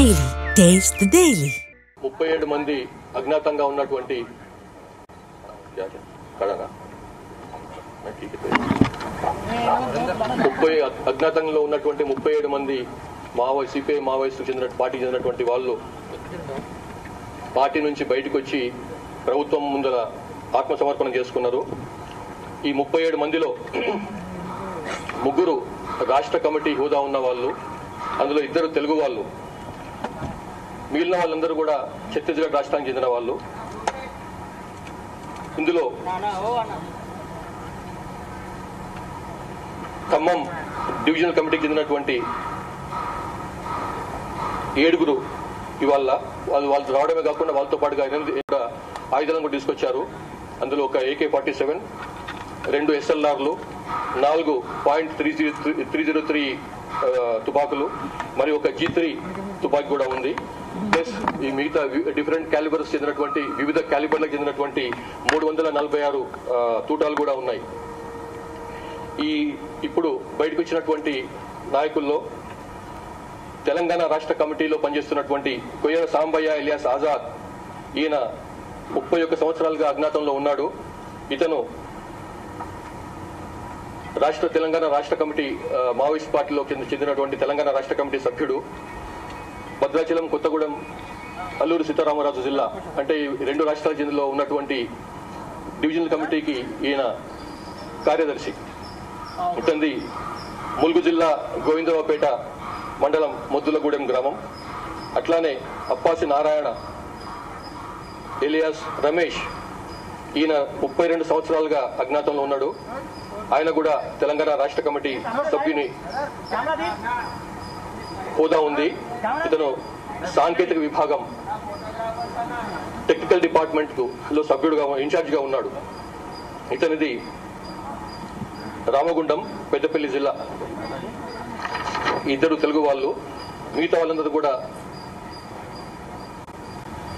Daily taste the daily 37 మంది అజ్ఞాతంగా ఉన్నటువంటి అజ్ఞాతంలో ఉన్నటువంటి 37 మంది సిపిఐ మావోయిస్టుకు చెందిన పార్టీకి చెందినటువంటి వాళ్ళు పార్టీ నుంచి బయటకు వచ్చి ప్రభుత్వం ముందర ఆత్మసమర్పణ చేసుకున్నారు. ఈ 37 మందిలో ముగ్గురు రాష్ట్ర కమిటీ హోదా ఉన్న వాళ్ళు, అందులో 2 తెలుగు వాళ్ళు, మిగిలిన వాళ్ళందరూ కూడా ఛత్తీస్గఢ్ రాష్ట్రానికి చెందిన వాళ్ళు. ఇందులో ఖమ్మం డివిజనల్ కమిటీకి చెందినటువంటి 7 ఇవాళ వాళ్ళు రావడమే కాకుండా వాళ్ళతో పాటుగా 8 ఆయుధాలను కూడా తీసుకొచ్చారు. అందులో ఒక AK-47, 2 SLRలు, 4.303 తుపాకులు మరియు ఒక G3 తుపాకి కూడా ఉంది. ప్లస్ ఈ మిగతా డిఫరెంట్ క్యాలిబర్స్ చెందినటువంటి వివిధ క్యాలిబర్లకు చెందినటువంటి 346 తూటాలు కూడా ఉన్నాయి. ఇప్పుడు బయటకు వచ్చినటువంటి నాయకుల్లో తెలంగాణ రాష్ట్ర కమిటీలో పనిచేస్తున్నటువంటి కొయ్యల సాంబయ్య ఇలియాస్ ఆజాద్, ఈయన 31 సంవత్సరాలుగా అజ్ఞాతంలో ఉన్నాడు. ఇతను తెలంగాణ రాష్ట్ర కమిటీ మావోయిస్ట్ పార్టీలో చెందినటువంటి తెలంగాణ రాష్ట్ర కమిటీ సభ్యుడు. భద్రాచలం, కొత్తగూడెం, అల్లూరు సీతారామరాజు జిల్లా అంటే ఈ 2 రాష్ట్రాల చెందిలో ఉన్నటువంటి డివిజనల్ కమిటీకి ఈయన కార్యదర్శి. ఇతంది ములుగు జిల్లా గోవిందరావుపేట మండలం మొద్దులగూడెం గ్రామం. అట్లానే అప్పాసి నారాయణ ఎలియాస్ రమేష్, ఈయన 32 సంవత్సరాలుగా అజ్ఞాతంలో ఉన్నాడు. ఆయన కూడా తెలంగాణ రాష్ట్ర కమిటీ సభ్యుని హోదా ఉంది. ఇతను సాంకేతిక విభాగం టెక్నికల్ డిపార్ట్మెంట్ లో సభ్యుడుగా ఇన్ఛార్జిగా ఉన్నాడు. ఇతనిది రామగుండం, పెద్దపల్లి జిల్లా. 2 తెలుగు వాళ్ళు, మిగతా వాళ్ళందరూ కూడా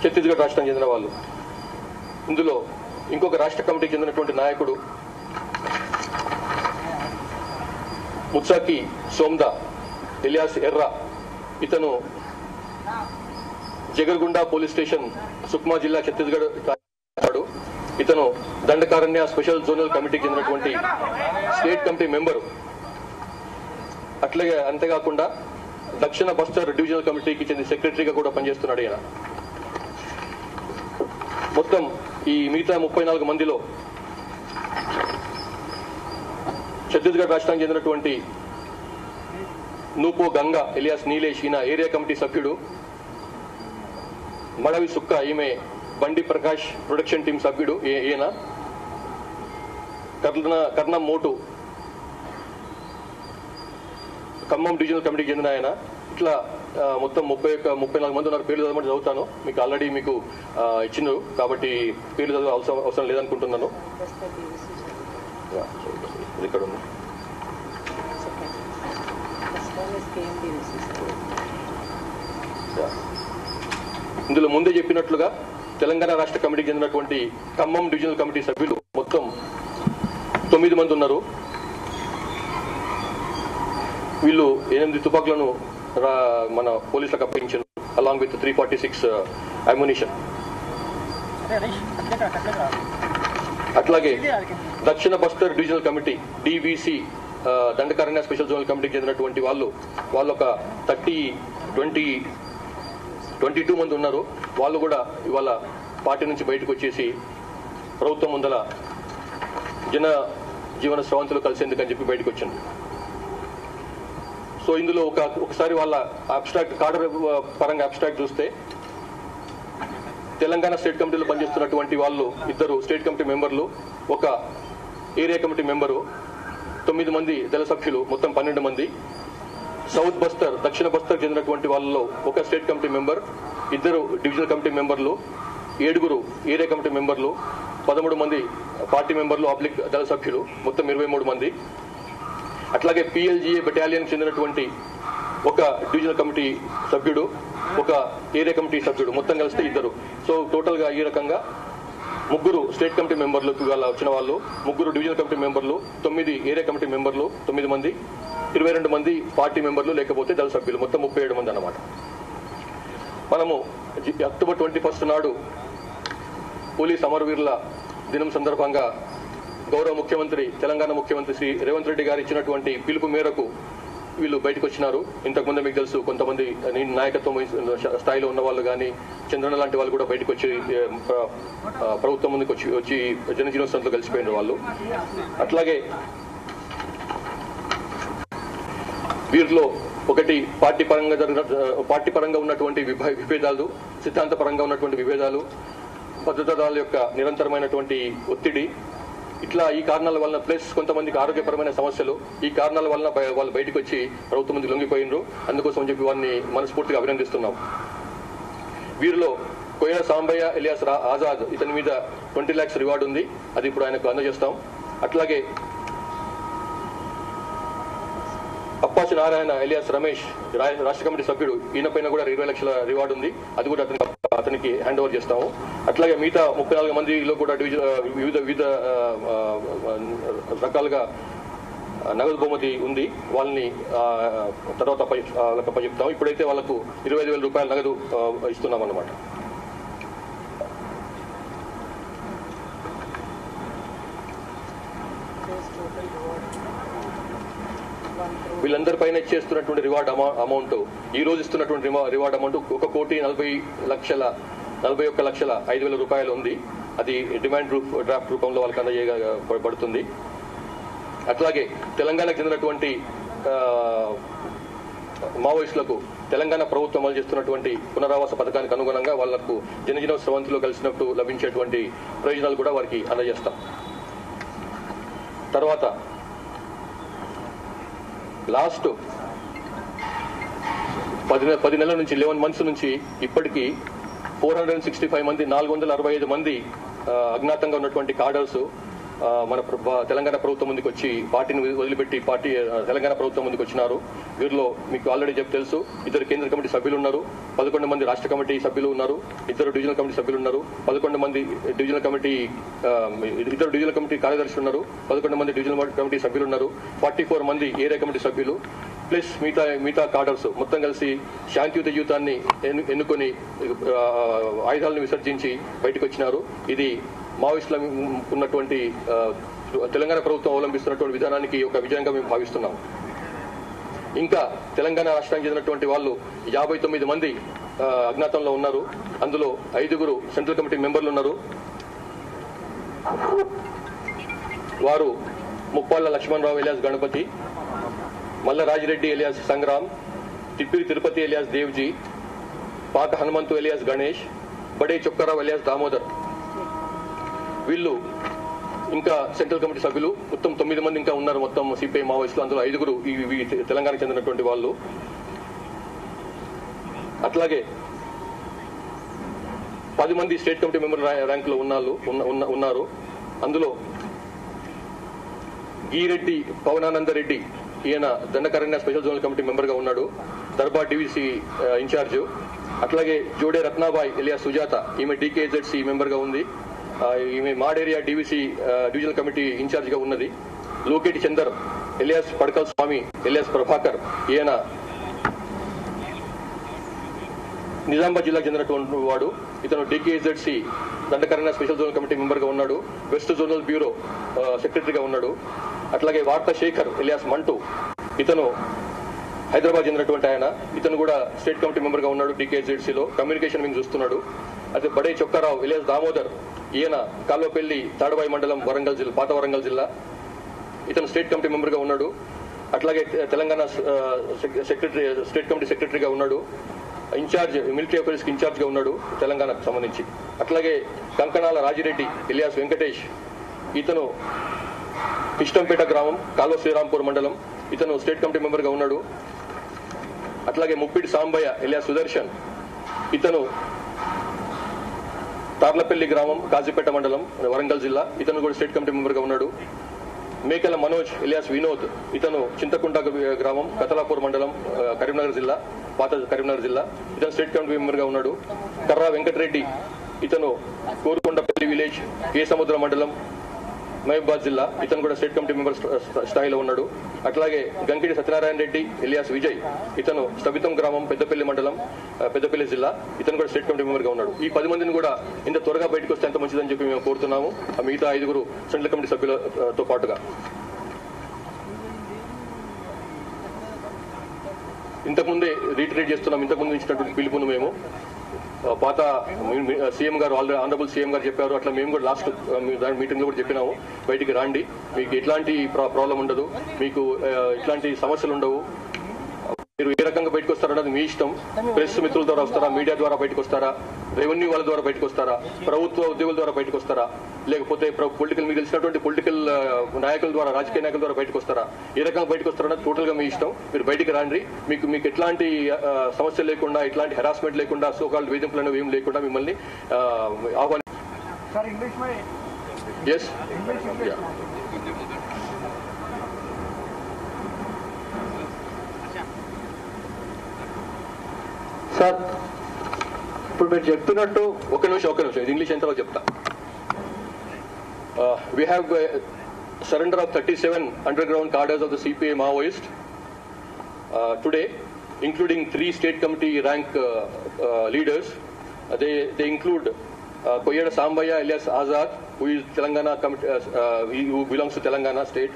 ఛత్తీస్గఢ్ రాష్ట్రానికి చెందిన వాళ్ళు. ఇందులో ఇంకొక రాష్ట్ర కమిటీకి చెందినటువంటి నాయకుడు ముత్సాకి సోమ్దా ఎలియాస్ ఎర్రా. ఇతను జగర్గుండా పోలీస్ స్టేషన్, సుక్మా జిల్లా, ఛత్తీస్గఢ్. ఇతను దండకారణ్య స్పెషల్ జోనల్ కమిటీకి చెందినటువంటి స్టేట్ కమిటీ మెంబరు. అట్లాగే అంతేకాకుండా దక్షిణ బస్తర్ డివిజనల్ కమిటీకి చెందిన సెక్రటరీగా కూడా పనిచేస్తున్నాడు ఈయన. మొత్తం ఈ మిగతా 34 మందిలో ఛత్తీస్గఢ్ రాష్ట్రానికి చెందినటువంటి నూపో గంగా ఎలియాస్ నీలేష్, ఈయన ఏరియా కమిటీ సభ్యుడు. మడవి సుక్క, ఈమె బండి ప్రకాష్ ప్రొడక్షన్ టీం సభ్యుడు. ఈయన కర్ణం మోటు ఖమ్మం డివిజనల్ కమిటీకి చెందిన ఆయన. ఇట్లా మొత్తం 34 మంది ఉన్నారు. పేర్లు చదవమని చదువుతాను, మీకు ఆల్రెడీ మీకు ఇచ్చిండ్రు కాబట్టి పేర్లు చదువు అవసరం లేదనుకుంటున్నాను. ఇక్కడ ఉంది. ఇందులో ముందే చెప్పినట్లుగా తెలంగాణ రాష్ట్ర కమిటీకి చెందినటువంటి ఖమ్మం డివిజనల్ కమిటీ సభ్యులు మొత్తం 9 మంది ఉన్నారు. వీళ్ళు 8 తుపాకులను మన పోలీసులకు అప్పగించారు, అలాంగ్ విత్ 346 అమ్యునిషన్. అట్లాగే దక్షిణ Bastar divisional committee DBC Dandakaranya special zonal కమిటీకి చెందినటువంటి వాళ్ళు ఒక 22 మంది ఉన్నారు. వాళ్ళు కూడా ఇవాళ పార్టీ నుంచి బయటకు వచ్చేసి ప్రభుత్వం ముందల జన జీవన స్రవంతులు కలిసేందుకని చెప్పి బయటకు వచ్చింది. సో ఇందులో ఒకసారి వాళ్ళ అబ్స్ట్రాక్ట్ కార్డర్ పరంగా అబ్స్ట్రాక్ట్ చూస్తే తెలంగాణ స్టేట్ కమిటీలో పనిచేస్తున్నటువంటి వాళ్ళు 2 స్టేట్ కమిటీ మెంబర్లు, ఒక ఏరియా కమిటీ మెంబరు, 9 మంది దళ సభ్యులు, మొత్తం 12 మంది. సౌత్ బస్తర్, దక్షిణ బస్తర్ చెందినటువంటి వాళ్ళలో ఒక state committee member, 2 divisional committee మెంబర్లు, 7 ఏరియా కమిటీ మెంబర్లు, 13 మంది పార్టీ మెంబర్లు అబ్లిక్ దళ సభ్యులు, మొత్తం 23 మంది. అట్లాగే PLGA బెటాలియన్ చెందినటువంటి ఒక డివిజనల్ కమిటీ సభ్యుడు, ఒక ఏరియా కమిటీ సభ్యుడు, మొత్తం కలిస్తే 2. సో టోటల్ గా ఈ రకంగా 3 స్టేట్ కమిటీ మెంబర్లు వచ్చిన వాళ్ళు, 3 డివిజనల్ కమిటీ మెంబర్లు, 9 ఏరియా కమిటీ మెంబర్లు, 9 మంది, 22 మంది పార్టీ మెంబర్లు లేకపోతే దళ సభ్యులు, మొత్తం 37 మంది అన్నమాట. మనము అక్టోబర్ 21 నాడు పోలీస్ అమరవీరుల దినం సందర్భంగా గౌరవ ముఖ్యమంత్రి, తెలంగాణ ముఖ్యమంత్రి శ్రీ రేవంత్ రెడ్డి గారు ఇచ్చినటువంటి పిలుపు మేరకు వీళ్ళు బయటకు వచ్చినారు. ఇంతకుముందు మీకు తెలుసు, కొంతమంది నాయకత్వం స్థాయిలో ఉన్న వాళ్ళు కానీ, చంద్రన్న లాంటి వాళ్ళు కూడా బయటకు వచ్చి ప్రభుత్వం ముందుకు వచ్చి జనజీవనంలో కలిసిపోయినారు వాళ్ళు. అట్లాగే వీరిలో ఒకటి పార్టీ పరంగా ఉన్నటువంటి విభేదాలు, సిద్ధాంత పరంగా ఉన్నటువంటి విభేదాలు, భద్రతా దళాల యొక్క నిరంతరమైనటువంటి ఒత్తిడి, ఇట్లా ఈ కారణాల వలన ప్లస్ కొంతమందికి ఆరోగ్యపరమైన సమస్యలు, ఈ కారణాల వలన వాళ్ళు బయటకు వచ్చి ప్రభుత్వం ముందు లొంగిపోయినరు. అందుకోసం అని చెప్పి వారిని మనస్ఫూర్తిగా అభినందిస్తున్నాం. వీరిలో కోయిన సాంబయ్య ఎలియాస్ ఆజాద్, ఇతని మీద 20 lakhs రివార్డు ఉంది, అది ఇప్పుడు ఆయనకు అందజేస్తాం. అట్లాగే అప్పాచి నారాయణ ఎలియాస్ రమేష్, రాష్ట్ర కమిటీ సభ్యుడు, ఈయన పైన కూడా 20 లక్షల రివార్డు ఉంది, అది కూడా అతనికి హ్యాండ్ ఓవర్ చేస్తాము. అట్లాగే మిగతా 34 మందిలో కూడా వివిధ రకాలుగా నగదు బహుమతి ఉంది, వాళ్ళని తర్వాత చెప్తాము. ఇప్పుడైతే వాళ్ళకు 25,000 రూపాయల నగదు ఇస్తున్నాం అన్నమాట. వీళ్ళందరిపైన ఇచ్చేస్తున్నటువంటి రివార్డ్ అమౌంట్, ఈ రోజు ఇస్తున్నటువంటి రివార్డ్ అమౌంట్ 1,41,05,000 రూపాయలు ఉంది. అది డిమాండ్ డ్రాఫ్ట్ రూపంలో వాళ్ళకి అందజేయబడుతుంది. అట్లాగే తెలంగాణకు చెందినటువంటి మావోయిస్టులకు తెలంగాణ ప్రభుత్వం అమలు చేస్తున్నటువంటి పునరావాస పథకానికి అనుగుణంగా వాళ్లకు జనజీవన స్రవంతిలో కలిసినప్పుడు లభించేటువంటి ప్రయోజనాలు కూడా వారికి అందజేస్తాం. తర్వాత లాస్ట్ 10 నెలల నుంచి 11 months నుంచి ఇప్పటికీ 465 మంది, 465 మంది అజ్ఞాతంగా ఉన్నటువంటి కాడర్స్ మన తెలంగాణ ప్రభుత్వం ముందుకు వచ్చి పార్టీని వదిలిపెట్టి తెలంగాణ ప్రభుత్వం ముందుకు వచ్చినారు. వీరిలో మీకు ఆల్రెడీ తెలుసు, 2 కేంద్ర కమిటీ సభ్యులు ఉన్నారు, 11 మంది రాష్ట్ర కమిటీ సభ్యులు ఉన్నారు, 2 డివిజనల్ కమిటీ సభ్యులు ఉన్నారు, 11 మంది డివిజనల్ కమిటీ కార్యదర్శులు ఉన్నారు, 11 మంది డివిజనల్ కమిటీ సభ్యులు ఉన్నారు, 44 మంది ఏరియా కమిటీ సభ్యులు ప్లస్ మిగతా కార్డర్స్ మొత్తం కలిసి శాంతియుత జీవితాన్ని ఎన్నుకొని ఆయుధాలను విసర్జించి బయటకు వచ్చినారు. ఇది మావోయిస్టుల ఉన్నటువంటి తెలంగాణ ప్రభుత్వం అవలంబిస్తున్నటువంటి విధానానికి ఒక విజయంగా మేము భావిస్తున్నాం. ఇంకా తెలంగాణ రాష్ట్రానికి చెందినటువంటి వాళ్ళు 59 మంది అజ్ఞాతంలో ఉన్నారు. అందులో 5 సెంట్రల్ కమిటీ మెంబర్లు ఉన్నారు. వారు ముప్పాళ్ల లక్ష్మణరావు ఎలియాస్ గణపతి, మల్ల రాజిరెడ్డి ఎలియాస్ సంగ్రామ్, తిప్పిరి తిరుపతి ఎలియాస్ దేవ్జీ, పాక హనుమంతు ఎలియాస్ గణేష్, బడే చొక్కారావు ఎలియాస్ దామోదర్. వీళ్ళు ఇంకా సెంట్రల్ కమిటీ సభ్యులు మొత్తం 9 మంది ఇంకా ఉన్నారు మొత్తం సిపిఐ మావోయిస్టులు. అందులో 5 తెలంగాణకు చెందినటువంటి వాళ్ళు. అట్లాగే 10 మంది స్టేట్ కమిటీ మెంబర్ ర్యాంక్ లో ఉన్నారు. అందులో గీరెడ్డి పవనానందరెడ్డి, ఈయన Dandakaranya special zonal committee member గా ఉన్నాడు, దర్బార్ డివిసి ఇన్ఛార్జ్. అట్లాగే జోడే రత్నాబాయ్ ఎలియాస్ సుజాత, ఈమె డికేజెడ్సి మెంబర్ గా ఉంది, ఈమె మాడేరియా డివిసి డివిజనల్ కమిటీ ఇన్ఛార్జ్ గా ఉన్నది. లోకేటి చందర్ ఎలియాస్ పడకల్ స్వామి ఎలియాస్ ప్రభాకర్, ఈయన నిజామాబాద్ జిల్లాకు చెందినటువంటి వాడు, ఇతను DKZC Dandakaranya special zonal committee member గా ఉన్నాడు, వెస్ట్ జోనల్ బ్యూరో సెక్రటరీగా ఉన్నాడు. అట్లాగే వార్తా శేఖర్ ఎలియాస్ మంటూ, ఇతను హైదరాబాద్ చెందినటువంటి ఆయన, ఇతను కూడా స్టేట్ కమిటీ మెంబర్ గా ఉన్నాడు, డికేజెడ్సీలో కమ్యూనికేషన్ వింగ్ చూస్తున్నాడు. అదే బడే చొక్కారావు ఎలియాస్ దామోదర్, ఈయన కాల్వపల్లి తాడబాయి మండలం పాత వరంగల్ జిల్లా, ఇతను స్టేట్ కమిటీ మెంబర్ గా ఉన్నాడు. అట్లాగే తెలంగాణ స్టేట్ కమిటీ సెక్రటరీగా ఉన్నాడు, ఇన్ఛార్జ్ మిలిటరీ అఫైర్స్ కి ఇన్ఛార్జ్ గా ఉన్నాడు తెలంగాణకు సంబంధించి. అట్లాగే కంకణాల రాజిరెడ్డి ఎలియాస్ వెంకటేష్, ఇతను ఇష్టంపేట గ్రామం కాల్వ శ్రీరాంపూర్ మండలం, ఇతను స్టేట్ కమిటీ మెంబర్ గా ఉన్నాడు. అట్లాగే ముప్పిడి సాంబయ్య ఎలియాస్ సుదర్శన్, ఇతను తార్లపల్లి గ్రామం కాజీపేట మండలం వరంగల్ జిల్లా, ఇతను కూడా స్టేట్ కమిటీ మెంబర్ గా ఉన్నాడు. మేకల మనోజ్ ఎలియాస్ వినోద్, ఇతను చింతకుంట గ్రామం కతలాపూర్ మండలం కరీంనగర్ జిల్లా, పాత కరీంనగర్ జిల్లా, ఇతను స్టేట్ కమిటీ మెంబర్ గా ఉన్నాడు. కర్రా వెంకటరెడ్డి, ఇతను కోరుకొండపల్లి విలేజ్ కేసముద్ర మండలం మహబూబాద్ జిల్లా, ఇతను కూడా స్టేట్ కమిటీ మెంబర్ స్థాయిలో ఉన్నాడు. అట్లాగే గంకిడి సత్యనారాయణ రెడ్డి ఎలియాస్ విజయ్, ఇతను స్థబితం గ్రామం, పెద్దపల్లి మండలం, పెద్దపల్లి జిల్లా, ఇతను కూడా స్టేట్ కమిటీ మెంబర్ గా ఉన్నాడు. ఈ 10 మందిని కూడా ఇంత త్వరగా బయటకు వస్తే ఎంత మంచిదని చెప్పి మేము కోరుతున్నాము, మిగతా 5 సెంట్రల్ కమిటీ సభ్యులతో పాటుగా. ఇంతకుముందే రీటరేట్ చేస్తున్నాం, ఇంతకుముందు ఇచ్చినటువంటి పిలుపును మేము పాత సీఎం గారు ఆనరబుల్ సీఎం గారు చెప్పారు, అట్లా మేము కూడా లాస్ట్ మీటింగ్ లో కూడా చెప్పినాము, బయటికి రండి, మీకు ఎట్లాంటి ప్రాబ్లం ఉండదు, మీకు ఇట్లాంటి సమస్యలు ఉండవు, మీరు ఏ రకంగా బయటకు వస్తారన్నది మీ ఇష్టం. ప్రెస్ మిత్రుల ద్వారా వస్తారా, మీడియా ద్వారా బయటకు వస్తారా, రెవెన్యూ వాళ్ళ ద్వారా బయటకు వస్తారా, ప్రభుత్వ ఉద్యోగుల ద్వారా బయటకు వస్తారా, లేకపోతే పొలిటికల్ మీకు తెలిసినటువంటి పొలిటికల్ నాయకుల ద్వారా, రాజకీయ నాయకుల ద్వారా బయటకు వస్తారా, ఏ రకంగా బయటకు వస్తారన్నది టోటల్ గా మీ ఇష్టం. మీరు బయటికి రండి, మీకు ఎట్లాంటి సమస్య లేకుండా, ఎట్లాంటి హెరాస్మెంట్ లేకుండా, సోకాల్డ్ వేధింపులు అనేవి ఏం లేకుండా మిమ్మల్ని ఆహ్వాని. ఎస్ సార్, ఇప్పుడు మీరు చెప్తున్నట్టు ఒక నిమిషం ఇది ఇంగ్లీష్ ఎంతలో చెప్తా. We have surrender of 37 underground cadres of the CPI Maoist today, including 3 state committee rank leaders. They include Koyeda Sambaya alias Azad, who is Telangana who belongs to Telangana State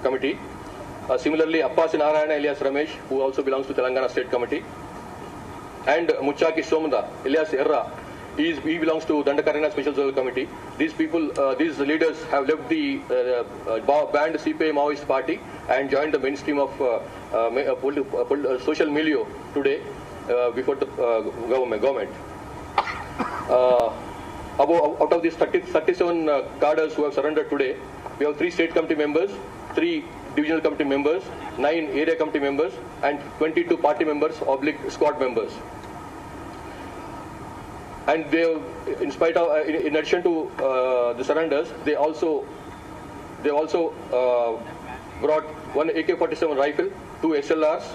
Committee. Similarly, Appasi Narayana alias Ramesh, who also belongs to Telangana State Committee. And Muchaki Somda alias Erra, he belongs to Dandakarana Special Zonal Committee. These leaders have left the banned CPI Maoist party and joined the mainstream of social milieu today before the government. Out of these 37 cadres who have surrendered today, we have 3 state committee members, 3 divisional committee members, 9 area committee members, and 22 party members / squad members. And they, in addition to the surrenders, they also brought 1 AK-47 rifle, 2 SLRs,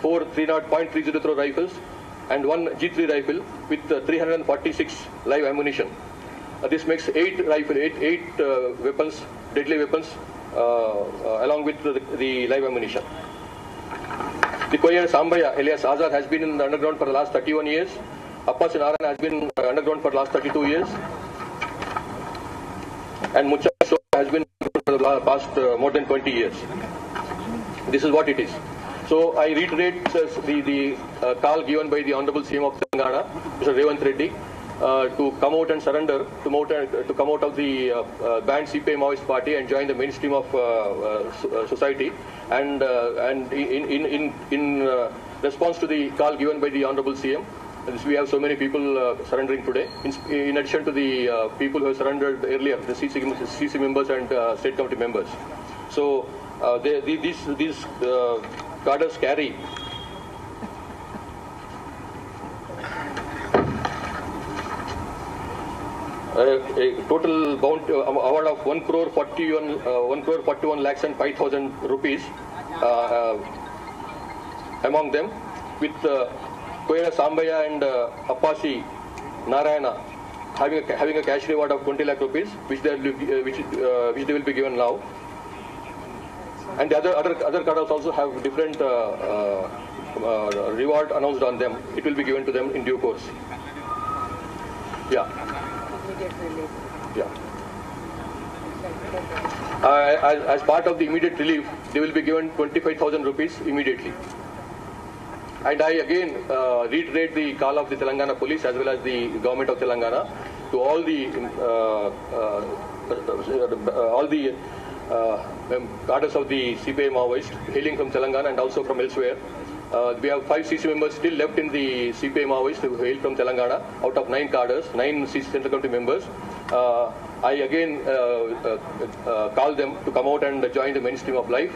4 .303 rifles, and 1 G3 rifle with 346 live ammunition. This makes 8 weapons, deadly weapons, along with the live ammunition. The Koyeda Sambaya alias Azad has been in the underground for the last 31 years. Appasi Narayana has been underground for the last 32 years. And Muchaki Somda has been for the past more than 20 years. This is what it is. So I reiterate the call given by the Honorable CM of Telangana, Mr. Revanth Reddy, to come out and surrender, to come out of the banned CPI Maoist party and join the mainstream of society. And in response to the call given by the Honorable CM, we have so many people surrendering today. In addition to the people who have surrendered earlier, the CC members and state committee members. So these cadres carry a total award of 1,41 lakhs and 5,000 rupees among them, with Koyeda Sambaya and Appasi Narayana having a cash reward of 20 lakh rupees, which they will be given now. And the other cadres also have different reward announced on them. It will be given to them in due course. Yeah. As part of the immediate relief, they will be given 25,000 rupees immediately. And I again reiterate the call of the Telangana police as well as the government of Telangana to all the cadres of the CPI Maoist hailing from Telangana and also from elsewhere. We have 5 CC members still left in the CPI Maoist who hail from Telangana out of 9 cadres, 9 CC Central Committee members. I again call them to come out and join the mainstream of life.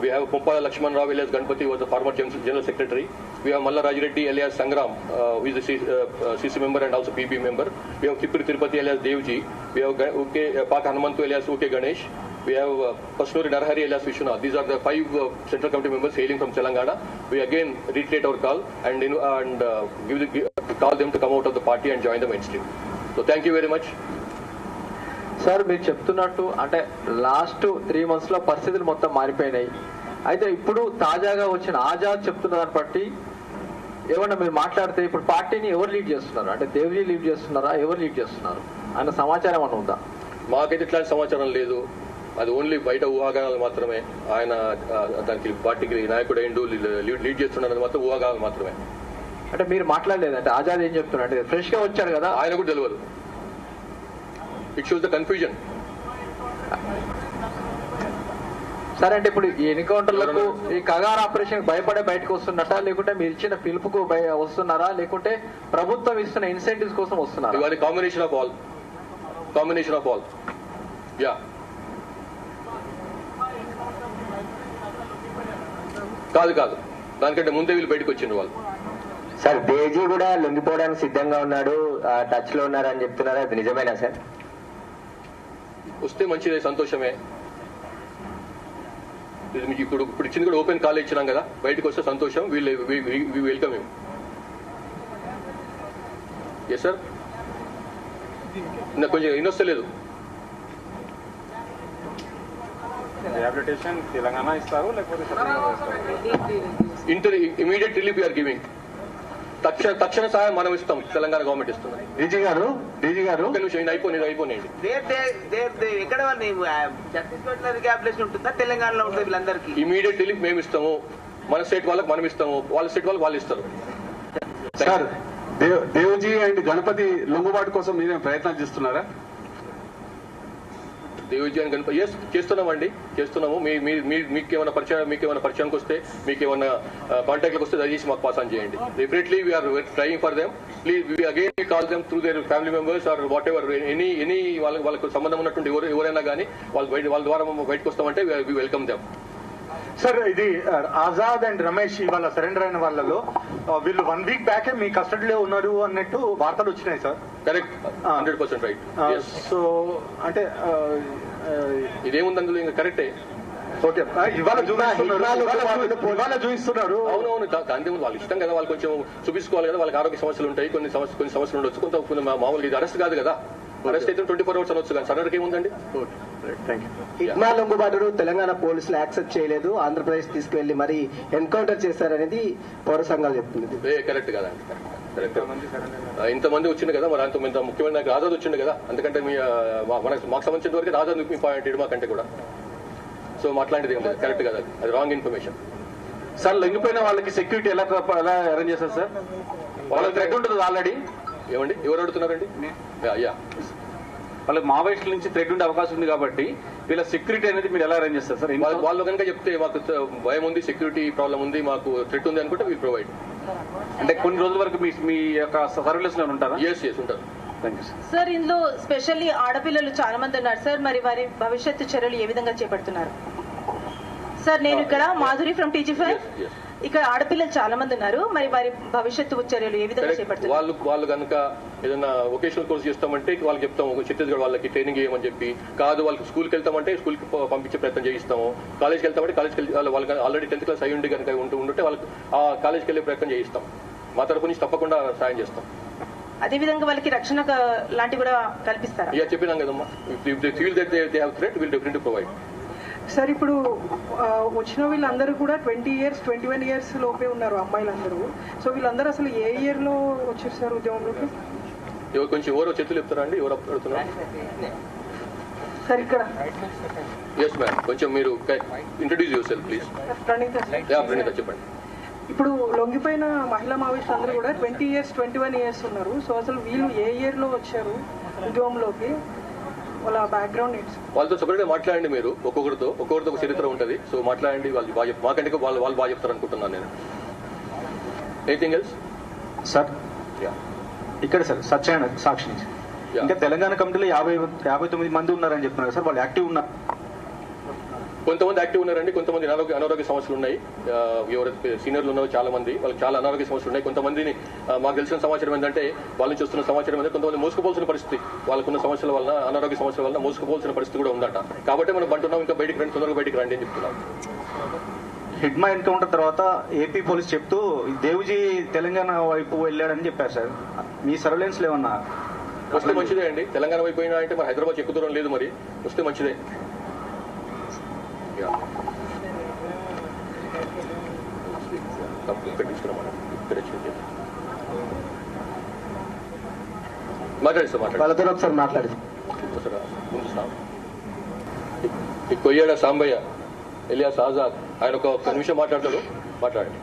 We have Pumpala Lakshman Rao alias Ganpati, who was the former General Secretary. We have Malla Rajireddy alias Sangram, who is a CC member and also PB member. We have Tripuri Tirupati alias Devji. We have Pak Hanumantu alias OK Ganesh. We have Pasnuri Narahari alias Vishwanath. These are the 5 Central Committee members hailing from Telangana. We again reiterate our call and call them to come out of the party and join the mainstream. So thank you very much. Sir మీరు చెప్తున్నట్టు అంటే last 3 months లో పరిస్థితులు మొత్తం మారిపోయినాయి. అయితే ఇప్పుడు తాజాగా వచ్చిన ఆజాద్ చెప్తున్న దాన్ని బట్టి ఏమన్నా మీరు మాట్లాడితే ఇప్పుడు పార్టీని ఎవరు లీడ్ చేస్తున్నారు? అంటే దేవ్జీ లీడ్ చేస్తున్నారా, ఎవరు లీడ్ చేస్తున్నారు అన్న సమాచారం అన్న ఉందా? మాకైతే ఇట్లాంటి సమాచారం లేదు. అది ఓన్లీ బయట ఊహాగానాలు మాత్రమే. ఆయన దానికి పార్టీకి నాయకుడు అయిండు, లీడ్ చేస్తున్నారు మాత్రం ఊహాగానాలు మాత్రమే. అంటే మీరు మాట్లాడలేదంటే ఆజాద్ ఏం చెప్తున్నారు? అంటే ఫ్రెష్ గా వచ్చాడు కదా, ఆయన కూడా తెలియదు. It shows the confusion. సరే అంటే ఇప్పుడు ఈ ఎన్కౌంటర్లకు ఈ కగార్ ఆపరేషన్ భయపడే బయటకు వస్తున్నట్టా, లేకుంటే మీరు ఇచ్చిన పిలుపుకు వస్తున్నారా, లేకుంటే ప్రభుత్వం ఇస్తున్న ఇన్సెంటివ్స్ కోసం వస్తున్నారా? ఇవాళ కాంబినేషన్ ఆఫ్ ఆల్. యా, కాదు దానికంటే ముందే వీళ్ళు బయటకు వచ్చిండ్రు వాళ్ళు. సార్ దేవ్జీ కూడా లొంగిపోవడానికి సిద్ధంగా ఉన్నాడు, టచ్ లో ఉన్నారు అని చెప్తున్నారు, అది నిజమేనా సార్? వస్తే మంచిదే, సంతోషమే. ఇప్పుడు ఇచ్చింది కూడా ఓపెన్ కాల్ ఇచ్చినాం కదా, బయటకు వస్తే సంతోషం. Welcome him. ఎస్ సార్, నాకు కొంచెం ఇనొస్తలేదు. రిహాబిలిటేషన్ తెలంగాణ ఇస్తారు లేకపోతే ఇమీడియట్ రిలీఫ్ యూఆర్ గివింగ్. తక్షణ సహాయం మనం ఇస్తాం, తెలంగాణ గవర్నమెంట్ ఇస్తుంది. డీజీ గారు ఒక నిమిషం, అయిపోయింది. ఎక్కడ ఛత్తీస్గఢ్ లో రిహాబిలిటేషన్ ఉంటుందా, తెలంగాణలో ఉంటుంది వీళ్ళందరికీ? ఇమీడియట్ రిలీఫ్ మేము ఇస్తాము, మన స్టేట్ వాళ్ళకి మనం ఇస్తాము, వాళ్ళ స్టేట్ వాళ్ళు ఇస్తారు. సార్ దేవ్జీ అండ్ గణపతి లొంగుబాటు కోసం మీరేం ప్రయత్నాలు చేస్తున్నారా? దేవ్జీ అని గణపతి చేస్తున్నాము. మీకేమైనా పరిచయానికి వస్తే, మీకేమైనా కాంటాక్ట్లకు వస్తే దయచేసి మాకు పాస్ ఆన్ చేయండి. Definitely we are trying for them. Please we again call them through their family members or whatever any వాళ్ళకు సంబంధం ఉన్నటువంటి ఎవరైనా కానీ వాళ్ళ ద్వారా బయటకు వస్తామంటే వీ వెల్కమ్ దెమ్. సార్ ఇది ఆజాద్ అండ్ రమేష్ ఇవాళ సరెండర్ అయిన వాళ్ళలో వీళ్ళు 1 week బ్యాకే మీ కస్టడీలో ఉన్నారు అన్నట్టు వార్తలు వచ్చినాయి సార్. Correct, 100% right. సో అంటే ఇదేముంది అందులో, ఇంకా కరెక్టే. ఓకే, ఇవాళ చూపిస్తున్నారు. అవునవును, దాని వాళ్ళు ఇష్టం కదా, వాళ్ళు కొంచెం చూపించుకోవాలి కదా. వాళ్ళకి ఆరోగ్య సమస్యలు ఉంటాయి, కొన్ని సమస్యలు ఉండొచ్చు. కొంత మామూలుగా ఇది అరెస్ట్ కాదు కదా, అరెస్ట్ అయితే 24 hours అనొచ్చు కానీ సరెండర్కి ఏముందండి. ఇగ్మా లొంగుబాటును తెలంగాణ పోలీసులు యాక్సెప్ట్ చేయలేదు, ఆంధ్రప్రదేశ్ తీసుకువెళ్లి మరి ఎన్కౌంటర్ చేశారనేది పౌర సంఘాలు చెప్తుంది. కరెక్ట్ కదండి, కరెక్ట్. ఇంతమంది వచ్చింది కదా, మరి అంత ముఖ్యమైన నాకు ఆజాద్ వచ్చింది కదా. అందుకంటే మాకు సంబంధించిన వరకు ఆజాద్ ఇంపార్టెంట్ మాకంటే కూడా. సో మాట్లాడేది ఏం లేదు, కరెక్ట్ కదా, అది రాంగ్ ఇన్ఫర్మేషన్. సార్ లొంగిపోయిన వాళ్ళకి సెక్యూరిటీ ఎలా అరేంజ్ చేస్తారు సార్? వాళ్ళకి థ్రెట్ ఉంటుంది ఆల్రెడీ. ఏమండి, ఎవరు అడుగుతున్నారండి? అయ్యా, వాళ్ళకి మావోయిస్టుల నుంచి థ్రెట్ ఉండే అవకాశం ఉంది కాబట్టి వీళ్ళ సెక్యూరిటీ అనేది మీరు ఎలా అరేంజ్ చేస్తారు సార్? వాళ్ళు కనుక చెప్తే మాకు భయం ఉంది, సెక్యూరిటీ ప్రాబ్లం ఉంది, మాకు థ్రెట్ ఉంది అనుకుంటే వీ ప్రొవైడ్. అంటే కొన్ని రోజుల వరకు మీ యొక్క సర్వీలెస్ లో ఉంటారా? ఎస్ ఉంటారు. సార్ ఇందులో స్పెషల్లీ ఆడపిల్లలు చాలా మంది ఉన్నారు సార్, మరి వారి భవిష్యత్తు చర్యలు ఏ విధంగా చేపడుతున్నారు? సార్ నేను ఇక్కడ మాధురి ఫ్రమ్ టీజీ5. ఇక్కడ ఆడపిల్లలు చాలా మంది ఉన్నారు, మరి వారి భవిష్యత్తు చర్యలు ఏ విధంగా చేపడుతున్నారు? వాళ్ళు కనుక ఏదైనా వొకేషనల్ కోర్స్ చేస్తామంటే వాళ్ళకి చెప్తాము, ఛత్తీస్గఢ్ వాళ్ళకి ట్రైనింగ్ చేయమని చెప్పి. కాదు వాళ్ళకి స్కూల్కి వెళ్తామంటే స్కూల్కి పంపించే ప్రయత్నం చేయిస్తాము. కాలేజ్కి వెళ్తామంటే కాలేజ్కి వాళ్ళకి ఆల్రెడీ 10th class అయి ఉండి కనుక ఉంటే వాళ్ళకి ఆ కాలేజ్కి వెళ్ళే ప్రయత్నం చేయిస్తాం. మా తరపు నుంచి తప్పకుండా సాయం చేస్తాం. అదేవిధంగా వాళ్ళకి రక్షణ లాంటి కూడా కల్పిస్తారా? చెప్పినాం కదమ్మా, feel that they have threat will definitely provide. Sir ఇప్పుడు వచ్చిన వీళ్ళందరూ కూడా 20 years 21 years లోపే ఉన్నారు అమ్మాయిలందరూ. సో వీళ్ళందరూ అసలు ఏ ఇయర్ లో వచ్చారు సార్ ఉద్యమంలోకి? ఎవరో చేతులు చెప్తారా అండి, ఎవరు అడుగుతున్నారు సార్ ఇక్కడ? ఎస్ మ్యామ్, కొంచెం మీరు introduce yourself please. Praneetha చెప్పండి. ఇప్పుడు లొంగిపోయిన మహిళా మావోయిస్టులు అందరూ కూడా 20 years 21 years ఉన్నారు. సో అసలు వీళ్ళు ఏ ఇయర్ లో వచ్చారు ఉద్యమంలోకి? వాళ్ళ బ్యాక్గ్రౌండ్ ఏంటి? వాళ్ళతో సపరేట్గా మాట్లాడండి మీరు, ఒక్కొక్కరితో ఒక చరిత్ర ఉంటుంది. సో మాట్లాడండి, వాళ్ళు బాగా మాకంటే వాళ్ళు బాగా చెప్తారు అనుకుంటున్నాను నేను. Anything else sir? ఇక్కడ సార్ సత్యనారాయణ సాక్షి నుంచి. ఇంకా తెలంగాణ కమిటీలో 59 మంది ఉన్నారని చెప్తున్నారు సార్, వాళ్ళు యాక్టివ్ ఉన్నారు? కొంతమంది యాక్టివ్ ఉన్నారండి, కొంతమంది అనారోగ్య సమస్యలు ఉన్నాయి. ఎవరైతే సీనియర్లు ఉన్నారో చాలా మంది వాళ్ళకి చాలా అనారోగ్య సమస్యలు ఉన్నాయి. కొంతమందిని మాకు తెలిసిన సమాచారం ఏంటంటే, వాళ్ళ నుంచి వస్తున్న సమాచారం ఏంటంటే కొంతమంది మోసుకుపోవాల్సిన పరిస్థితి, వాళ్ళకున్న సమస్యల వల్ల, అనారోగ్య సమస్యల వల్ల మోసుకుపోవాల్సిన పరిస్థితి కూడా ఉందట. కాబట్టి మనం అంటున్నాం ఇంకా బయటికి రండి, తొందరగా బయటికి రండి అని చెప్తున్నాం. హిడ్మా ఎన్కౌంటర్ తర్వాత ఏపీ పోలీస్ చెప్తూ దేవ్జీ తెలంగాణ వైపు వెళ్ళాడని చెప్పారు సార్. మీ సర్వేలెన్స్ ఏమన్నా వస్తే మంచిదే అండి. తెలంగాణ అయిపోయినా అంటే మరి హైదరాబాద్ ఎక్కువ దూరం లేదు, మరి వస్తే మంచిదే. మాట్లాడి సార్ వాళ్ళతో ఒకసారి మాట్లాడి కొయ్యాడ సాంబయ్య ఎలియాస్ ఆజాద్ ఆయన ఒక నిమిషం మాట్లాడతాడు, మాట్లాడండి.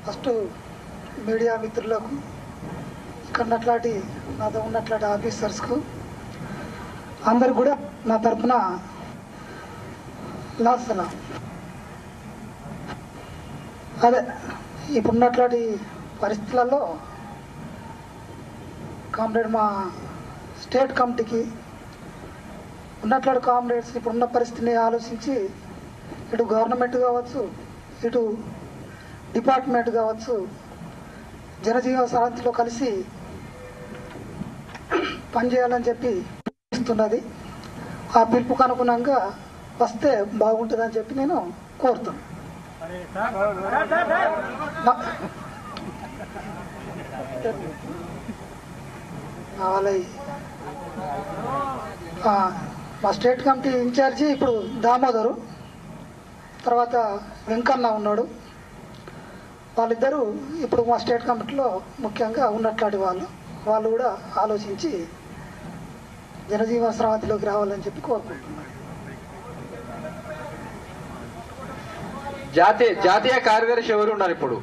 ఫస్ట్ మీడియా మిత్రులకు, ఇక్కడ ఉన్నట్లాంటి నాతో ఉన్నట్లాంటి ఆఫీసర్స్కు అందరు కూడా నా తరఫున లాసలా. అదే ఇప్పుడున్నట్లాంటి పరిస్థితులలో కామ్రేడ్ మా స్టేట్ కమిటీకి ఉన్నట్లాంటి కామ్రేడ్స్ ఇప్పుడున్న పరిస్థితిని ఆలోచించి ఇటు గవర్నమెంట్ కావచ్చు, ఇటు డిపార్ట్మెంట్ కావచ్చు, జనజీవన సమితిలో కలిసి పనిచేయాలని చెప్పి ఇస్తున్నది. ఆ పిలుపుకు అనుగుణంగా వస్తే బాగుంటుందని చెప్పి నేను కోరుతున్నాను. మా స్టేట్ కమిటీ ఇన్ఛార్జి ఇప్పుడు దామోదరు, తర్వాత వెంకన్న ఉన్నాడు. వాళ్ళిద్దరూ ఇప్పుడు మా స్టేట్ కమిటీలో ముఖ్యంగా ఉన్నట్లాంటి వాళ్ళు కూడా ఆలోచించి జనజీవన స్రవంతిలోకి రావాలని చెప్పి కోరుకుంటున్నారు. జాతీయ కార్యదర్శి ఎవరు ఉన్నారు? ఇప్పుడు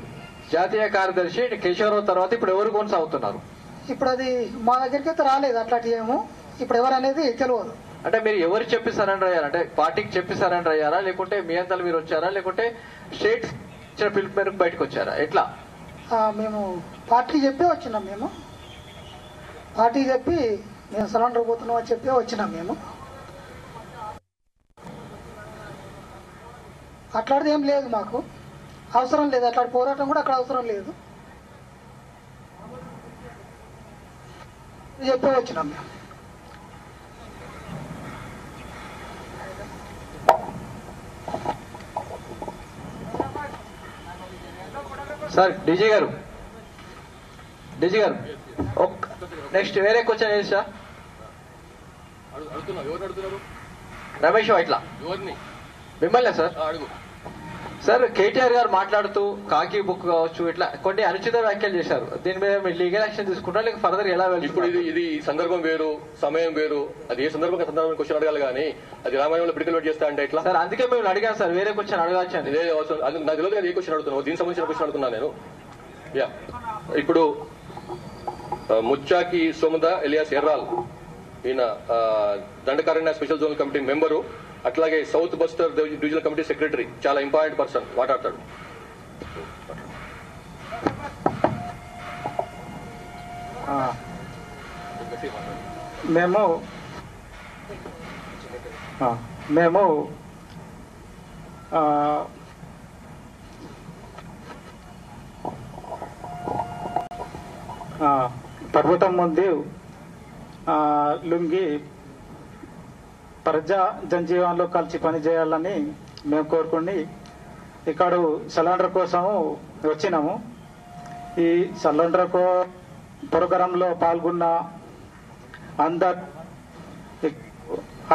జాతీయ కార్యదర్శి కేశవరావు తర్వాత ఇప్పుడు ఎవరు కొనసాగుతున్నారు? ఇప్పుడు అది మా దగ్గరికి అయితే రాలేదు అట్లాంటి ఏమో, ఇప్పుడు ఎవరు అనేది తెలియదు. అంటే మీరు ఎవరు చెప్పి సరెండర్ అయ్యారా? అంటే పార్టీకి చెప్పి సరెండర్ అయ్యారా, లేకుంటే మీ అంతలు మీరు వచ్చారా, లేకుంటే స్టేట్ ఇచ్చిన పిలుపు మేరకు బయటకు వచ్చారా? ఎట్లా? మేము పార్టీ చెప్పి వచ్చినాం. మేము పార్టీ చెప్పి మేము సరెండర్ పోతున్నాం అని చెప్పి వచ్చినాం. మేము అట్లాంటిది ఏం లేదు, మాకు అవసరం లేదు. అట్లాంటి పోరాటం కూడా అక్కడ అవసరం లేదు, చెప్పి వచ్చినాం మేము. సార్ డీజీ గారు నెక్స్ట్ వేరే క్వశ్చన్ ఏంటి సార్? రమేష్ ఇట్లా మిమ్మల్ని సార్ అడుగు సార్. కేటీఆర్ గారు మాట్లాడుతూ కాకి బుక్ కావచ్చు ఇట్లా కొన్ని అనుచిత వ్యాఖ్యలు చేశారు. దీని మీద మీరు లీగల్ యాక్షన్ తీసుకుంటారా లేక ఫర్దర్ ఎలా వెళ్తారు? ఇప్పుడు ఇది సందర్భం వేరు, సమయం వేరు. అది ఏ సందర్భం క్వశ్చన్ అడగాలి కానీ అది రామాయణంలో పిడికలు చేస్తా అంటే ఎట్లా సార్? అందుకే మేము అడిగాను సార్, వేరే క్వశ్చన్ అడగాల్సి అని. నాకు తెలియదు కదా ఏ క్వశ్చన్ అడుగుతున్నావు, దీనికి సంబంధించిన క్వశ్చన్ అడుగుతున్నా నేను. ఇప్పుడు ముచ్చాకి సోమద ఎలియాస్ ఎర్రాల్, ఈయన Dandakaranya special zonal committee member, అట్లాగే south Bastar divisional committee secretary, చాలా ఇంపార్టెంట్ పర్సన్, మాట్లాడతాడు. మేము పర్వతం ముందు లుంగి ప్రజా జనజీవనంలో కలిసి పనిచేయాలని మేము కోరుకుని ఇక్కడ సిలిండర్ కోసము వచ్చినాము. ఈ సిలిండర్ ప్రోగ్రాంలో పాల్గొన్న అందరు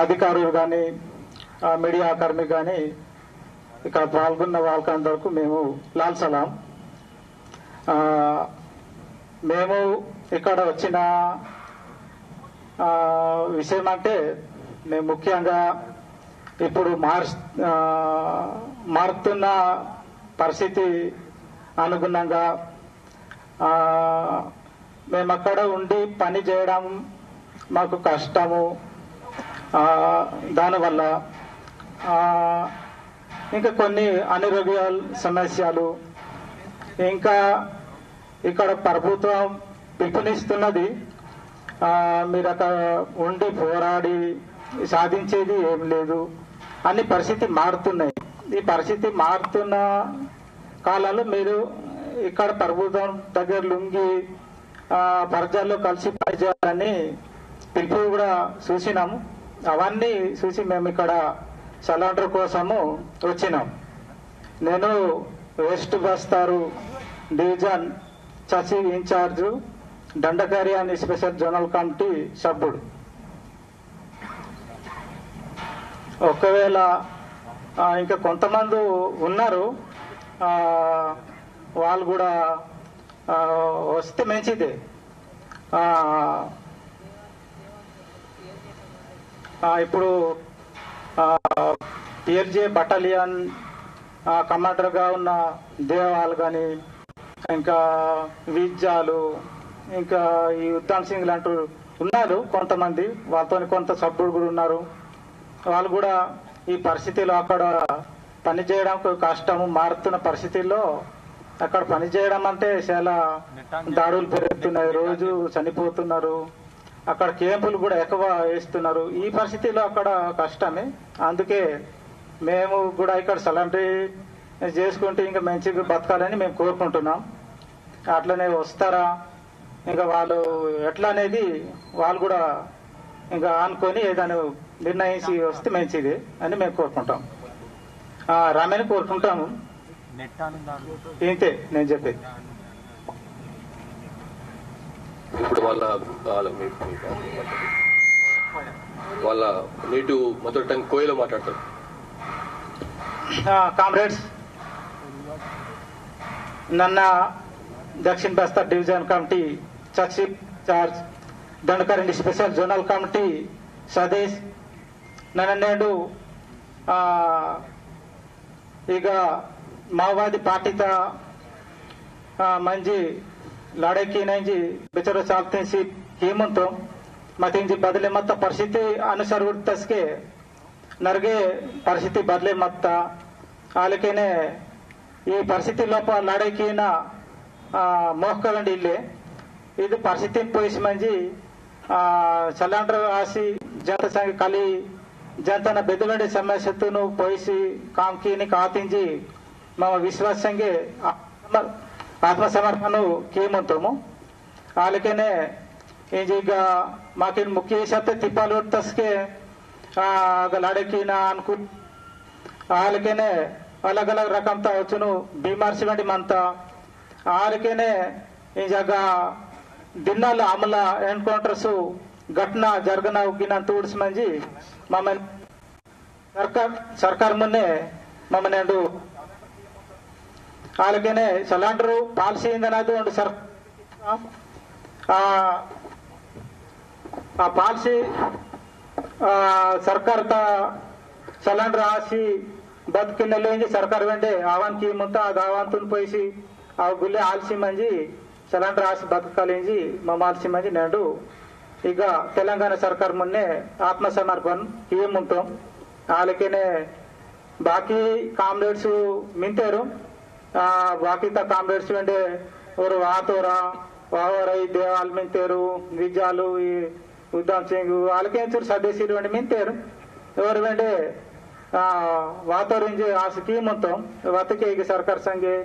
అధికారులు కానీ మీడియా కార్మికులు కానీ ఇక్కడ పాల్గొన్న వాళ్ళకందరకు మేము లాల్ సలాం. మేము ఇక్కడ వచ్చిన విషయం అంటే మేము ముఖ్యంగా ఇప్పుడు మారుతున్న పరిస్థితి అనుగుణంగా మేము అక్కడ ఉండి పని చేయడం మాకు కష్టము. దానివల్ల ఇంకా కొన్ని అనారోగ్య సమస్యలు, ఇంకా ఇక్కడ ప్రభుత్వం పిలుపునిస్తున్నది మీరు అక్కడ ఉండి పోరాడి సాధించేది ఏం లేదు అన్ని పరిస్థితి మారుతున్నాయి. ఈ పరిస్థితి మారుతున్న కాలంలో మీరు ఇక్కడ ప్రభుత్వం దగ్గర లుంగి ప్రజల్లో కలిసి పనిచేయాలని పిలుపు కూడా చూసినాము. అవన్నీ చూసి మేము ఇక్కడ సిలిండర్ కోసము వచ్చినాం. నేను వెస్ట్ బస్తారు డివిజన్ చసి ఇన్ఛార్జు దండకారి అని స్పెషల్ జోనల్ కమిటీ సభ్యుడు. ఒకవేళ ఇంకా కొంతమంది ఉన్నారు, వాళ్ళు కూడా వస్తే మంచిదే. ఇప్పుడు పిఎల్జే బటాలియన్ కమాండర్గా ఉన్న దేవాలు కానీ, ఇంకా విజ్జాలు, ఇంకా ఈ ఉద్దామ్ సింగ్ లాంటి ఉన్నారు కొంతమంది, వాళ్ళతో కొంత సభ్యుడు కూడా ఉన్నారు. వాళ్ళు కూడా ఈ పరిస్థితిలో అక్కడ పనిచేయడం కష్టము, మారుతున్న పరిస్థితుల్లో అక్కడ పనిచేయడం అంటే చాలా దాడులు పెరుగుతున్నాయి, రోజు చనిపోతున్నారు, అక్కడ క్యాంపులు కూడా ఎక్కువ వేస్తున్నారు. ఈ పరిస్థితిలో అక్కడ కష్టమే. అందుకే మేము కూడా ఇక్కడ సలంటరీ చేసుకుంటే ఇంకా మంచిగా బతకాలని మేము కోరుకుంటున్నాం. అట్లనే వస్తారా, ఇంకా వాళ్ళు ఎట్లా అనేది వాళ్ళు కూడా ఇంకా అనుకొని ఏదైనా నిర్ణయించి వస్తే మంచిది అని మేము కోరుకుంటాం. రామని కోరుకుంటాము. ఇంతే నేను చెప్పేది. ఇప్పుడు వాళ్ళ నేటివ్ మదర్ టంగ్ కోయలో మాట్లాడతారు. కామ్రేడ్స్, నన్న దక్షిణ బస్తర్ డివిజన్ కమిటీ చర్చి charge Dandakaranya special zonal committee Sadesh నన్ను నేడు ಈಗ ಮಾವೋವಾದಿ ಪಾರ್ಟಿತ ಮಂಜಿ ಲಡಕಿ ನಂಜಿ ಬೆಚರೋ ಚಾಲ್ತಿಸಿ ಹೇಮಂತು ಮತ್ತೆ ಇಂಜಿ ಬದಲೆ ಮತ್ತ ಪರಿಸ್ಥಿತಿ ಅನುಸಾರ ತಸ್ಕೆ ನರ್ಗೆ ಪರಿಸ್ಥಿತಿ ಬದಲೆ ಮತ್ತ ಆಲಕೆನೆ ಈ ಪರಿಸ್ಥಿತಿ ಲೋಪ ಲಡಕಿನ ಮೋಹಕಂಡಿ ಇಲ್ಲಿ ಇದು ಪರಿಸ್ಥಿತಿ ಪೋಯಿಸಿ ಮಂಜಿ ಸಿಲಿಂಡರ್ ಆಸಿ ಜನತ ಸಂಘ ಖಾಲಿ जनता बेदगंडे समस्या पोसी काम की कातिंजी मम विश्वास संगे आत्मसमर्पण कियमंतमु आलकेने इंजीग माकिन मुख्य शब्द तिप्पाल तस्के लड़की अनुकूल आलकेने अलग अलग रकम वचुनु बीमार सिवंटी मंत आलकेने इंजाग दिनाल अमल एनकौंटर्स घटना जरगना उगिना तूड्स मंजी ममन सरकार मुन्ने ममन आलकेने सिलेंडर पालिसी सर पालिसी सरकार सिलेंडर आसी बदकिने सरकार वेंडे आवान की मुंता आवान तुन पैसी गुल्ले आलसी मंजी सिलेंडर आसी बदकालेंजी मम आलसी मंजी नेडू ಈಗ ತೆಲಂಗಾಣ ಸರ್ಕಾರ ಮೊನ್ನೆ ಆತ್ಮಸಮರ್ಪಣ ಕಿಯಮುಂಟು ಆಲಕೆನೆ ಬಾಕಿ ಕಾಮ್ರೇಡ್ಸ್ ಮಿಂತೇರು ಬಾಕಿ ತ ಕಾಮ್ರೇಡ್ಸ್ ವೆಂಡೆ ಅವರು ವಾತೋರ ವಾವರೈ ದೇವಾಲ್ ಮಿಂತೇರು ವಿಜಾಲು ಈ ಉದ್ದಾಮ್ ಸಿಂಗ್ ಆಲಕೆ ಚೂರು ಸದಸ್ಯರು ವೆಂಡೆ ಮಿಂತೇರು ఎవరు వెండే వాతోరించి ఆశ కియముంటು వతకే ಈಗ ಸರ್ಕಾರ ಸಂಘೆ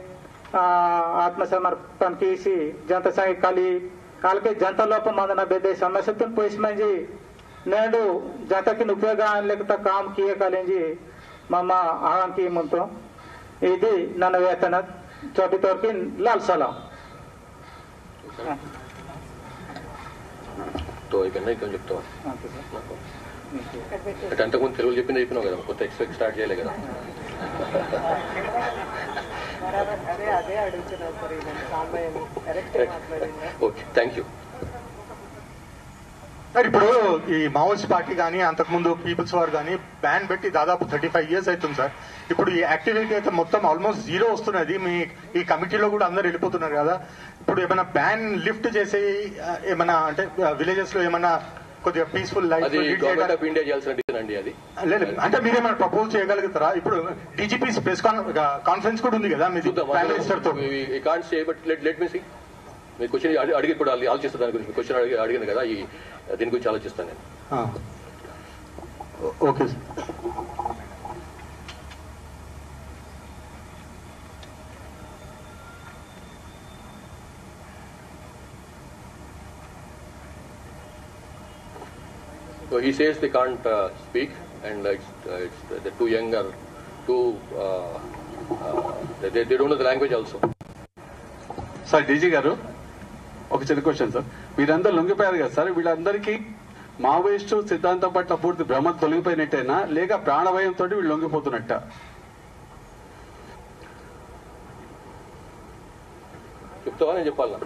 आत्मसमर्पण कीसी जनता संघ खाली कालके जनता लोप मंदना बेदे समस्या पोइस मंजी नेडू जनता की उपयोग लेकिन काम किए कालेंजी मम आह्वान की मुंतो इदी नन्न वेतन चोटी तोरकी लाल सलाम तो ఇక నేను చెప్తాను అంటే అంతకుముందు తెలుగులో చెప్పినావు కదా, కొత్త ఎక్స్పెక్ట్ స్టార్ట్ చేయలే కదా. Okay, thank you. ఇప్పుడు ఈ మావోయిస్ట్ పార్టీ కానీ అంతకుముందు పీపుల్స్ వార్ కానీ బ్యాన్ పెట్టి దాదాపు 35 years అవుతుంది సార్. ఇప్పుడు ఈ యాక్టివిటీ అయితే మొత్తం ఆల్మోస్ట్ జీరో వస్తున్నది. మీ ఈ కమిటీలో కూడా అందరు వెళ్ళిపోతున్నారు కదా. ఇప్పుడు ఏమైనా బ్యాన్ లిఫ్ట్ చేసి ఏమైనా అంటే విలేజెస్ లో ఏమైనా కొద్దిగా peaceful life government of India చేయాల్సిన డిసిషన్ అండి అది. లేదు అంటే మీరేమైనా ప్రపోజ్ చేయగలుగుతారా? ఇప్పుడు డీజీపీ ప్రెస్ కాన్ఫరెన్స్ కూడా ఉంది కదా మీది ప్రైమ్ మినిస్టర్ తో. Can't say but let me see. మీరు క్వశ్చన్ అడిగి ఇప్పుడు ఆలోచిస్తారు దాని గురించి. క్వశ్చన్ అడిగింది కదా, ఈ దీని గురించి ఆలోచిస్తాను నేను. Okay sir. So he says they can't speak, and they're too young or too they don't know the language also. Sir DG గారు, ఒక చిన్న క్వశ్చన్ సార్, వీరందరూ లొంగిపోయారు కదా సార్, వీళ్ళందరికీ మావోయిస్టు సిద్ధాంతం పట్ల పూర్తి భ్రమలు తొలగిపోయినట్టేనా లేక ప్రాణభయంతో వీళ్ళు లొంగిపోతున్నట్ట? చెప్తావా నేను చెప్పాలా?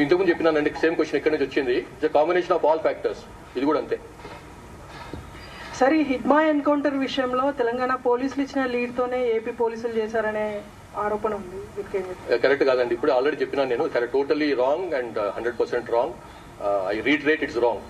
ఇంతకుముందు చెప్పినానండి, సేమ్ క్వశ్చన్ ఎక్కడి నుంచి వచ్చింది. It's combination of all factors. ఇది కూడా అంతే. సరే, హిడ్మా ఎన్కౌంటర్ విషయంలో తెలంగాణ పోలీసులు ఇచ్చిన లీడ్ తోనే ఏపీ పోలీసులు చేశారనే ఆరోపణ ఉంది. కరెక్ట్ కాదండి. ఇప్పుడు ఆల్రెడీ చెప్పినా నేను, totally wrong and 100% wrong. I reiterate, it's wrong.